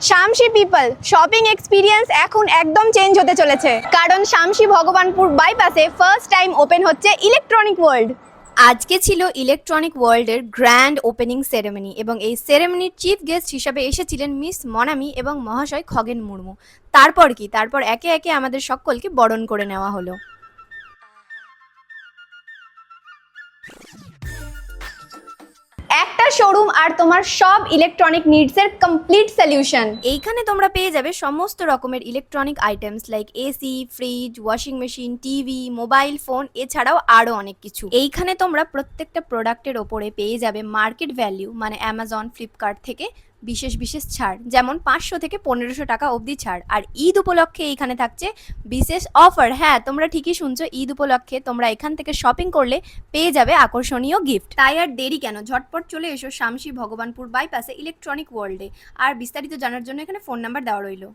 Samsi people shopping experience এখন একদম change হতে চলেছে, কারণ Samsi Bhagabanpur বাইপাসে first time open হচ্ছে ইলেকট্রনিক ওয়ার্ল্ড। আজকে ছিল ইলেকট্রনিক ওয়ার্ল্ডের গ্র্যান্ড ওপেনিং সেরেমনি এবং এই সেরেমনির চিফ গেস্ট হিসাবে এসেছিলেন মিস মনামি এবং মহাশয় খগেন মুর্মু। তারপর একে একে আমাদের সকলকে বরণ করে নেওয়া হলো। একটা শোরুম আর তোমার সব ইলেকট্রনিক নিডসের কমপ্লিট সলিউশন। এইখানে তোমরা পেয়ে যাবে সমস্ত রকমের electronic items like AC, fridge, washing machine, TV, mobile phone, এছাড়াও আরও অনেক কিছু। এইখানে তোমরা প্রত্যেকটা প্রোডাক্টের ওপরে পেয়ে যাবে মার্কেট ভ্যালিউ, মানে অ্যামাজন, ফ্লিপকার্ট থেকে বিশেষ বিশেষ ছাড়, যেমন 500 থেকে 1500 টাকা অবধি ছাড়। আর ঈদ উপলক্ষে এইখানে থাকছে বিশেষ অফার। হ্যাঁ, তোমরা ঠিকই শুনছো, ঈদ উপলক্ষে তোমরা এখান থেকে শপিং করলে পেয়ে যাবে আকর্ষণীয় গিফট। তাই আর দেরি কেন, ঝটপট চলে এসো শামসি ভগবানপুর বাইপাসে ইলেকট্রনিক ওয়ার্ল্ডে। আর বিস্তারিত জানার জন্য এখানে ফোন নাম্বার দেওয়া রইলো।